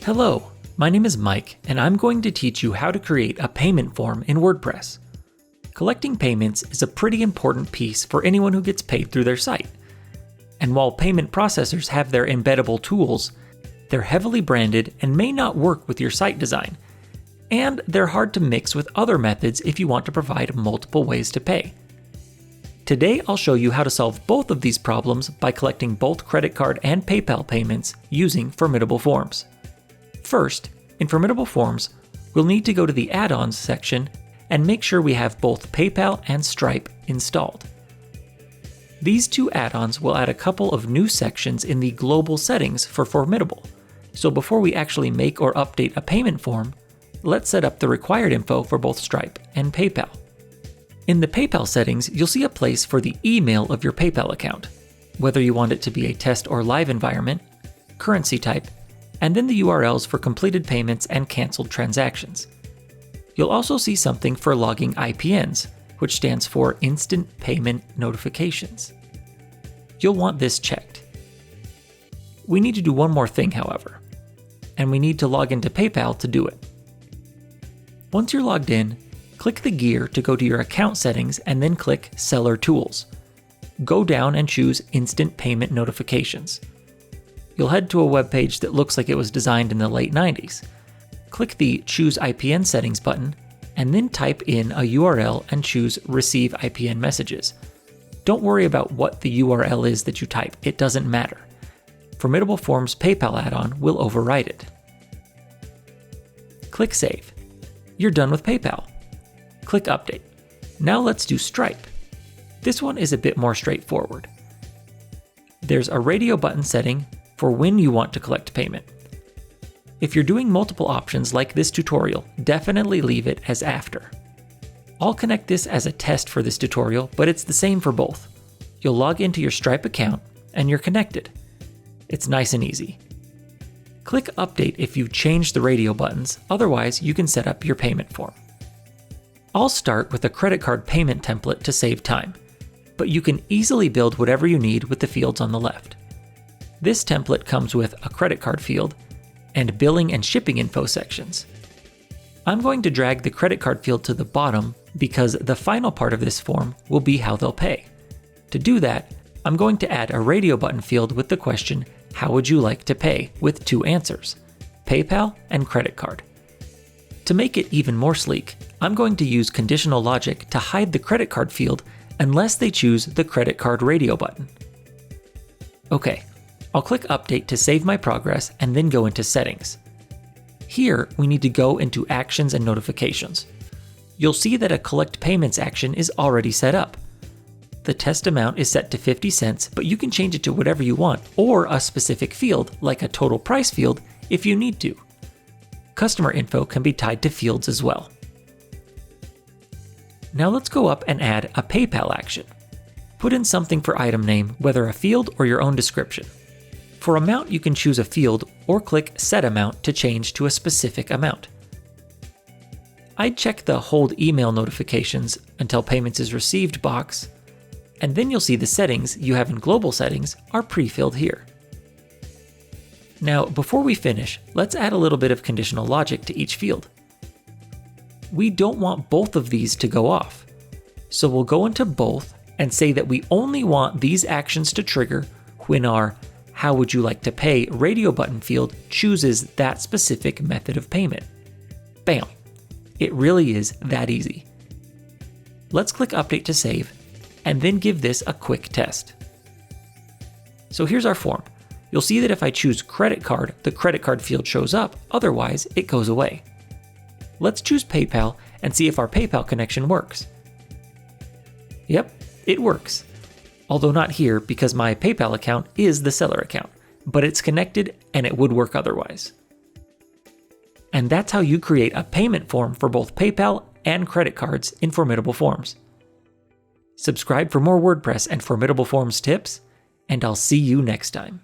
Hello, my name is Mike, and I'm going to teach you how to create a payment form in WordPress. Collecting payments is a pretty important piece for anyone who gets paid through their site. And while payment processors have their embeddable tools, they're heavily branded and may not work with your site design. And they're hard to mix with other methods if you want to provide multiple ways to pay. Today, I'll show you how to solve both of these problems by collecting both credit card and PayPal payments using Formidable Forms. First, in Formidable Forms, we'll need to go to the Add-Ons section and make sure we have both PayPal and Stripe installed. These two add-ons will add a couple of new sections in the global settings for Formidable. So before we actually make or update a payment form, let's set up the required info for both Stripe and PayPal. In the PayPal settings, you'll see a place for the email of your PayPal account, whether you want it to be a test or live environment, currency type, and then the URLs for completed payments and canceled transactions. You'll also see something for logging IPNs, which stands for Instant Payment Notifications. You'll want this checked. We need to do one more thing, however, and we need to log into PayPal to do it. Once you're logged in, click the gear to go to your account settings and then click Seller Tools. Go down and choose Instant Payment Notifications. You'll head to a web page that looks like it was designed in the late 90s. Click the Choose IPN Settings button, and then type in a URL and choose Receive IPN Messages. Don't worry about what the URL is that you type, it doesn't matter. Formidable Forms PayPal add-on will override it. Click Save. You're done with PayPal. Click Update. Now let's do Stripe. This one is a bit more straightforward. There's a radio button setting for when you want to collect payment. If you're doing multiple options like this tutorial, definitely leave it as after. I'll connect this as a test for this tutorial, but it's the same for both. You'll log into your Stripe account and you're connected. It's nice and easy. Click Update if you've changed the radio buttons, otherwise you can set up your payment form. I'll start with a credit card payment template to save time, but you can easily build whatever you need with the fields on the left. This template comes with a credit card field and billing and shipping info sections. I'm going to drag the credit card field to the bottom because the final part of this form will be how they'll pay. To do that, I'm going to add a radio button field with the question, how would you like to pay, with two answers, PayPal and credit card. To make it even more sleek, I'm going to use Conditional Logic to hide the credit card field unless they choose the credit card radio button. Okay, I'll click Update to save my progress and then go into Settings. Here, we need to go into Actions and Notifications. You'll see that a Collect Payments action is already set up. The test amount is set to 50 cents, but you can change it to whatever you want, or a specific field, like a total price field, if you need to. Customer info can be tied to fields as well. Now let's go up and add a PayPal action. Put in something for item name, whether a field or your own description. For amount, you can choose a field or click Set Amount to change to a specific amount. I'd check the Hold Email Notifications until payments is received box, and then you'll see the settings you have in Global Settings are pre-filled here. Now, before we finish, let's add a little bit of conditional logic to each field. We don't want both of these to go off, so we'll go into both and say that we only want these actions to trigger when our How would you like to pay radio button field chooses that specific method of payment. Bam! It really is that easy. Let's click Update to save, and then give this a quick test. So here's our form. You'll see that if I choose credit card, the credit card field shows up, otherwise it goes away. Let's choose PayPal and see if our PayPal connection works. Yep, it works. Although not here because my PayPal account is the seller account, but it's connected and it would work otherwise. And that's how you create a payment form for both PayPal and credit cards in Formidable Forms. Subscribe for more WordPress and Formidable Forms tips, and I'll see you next time.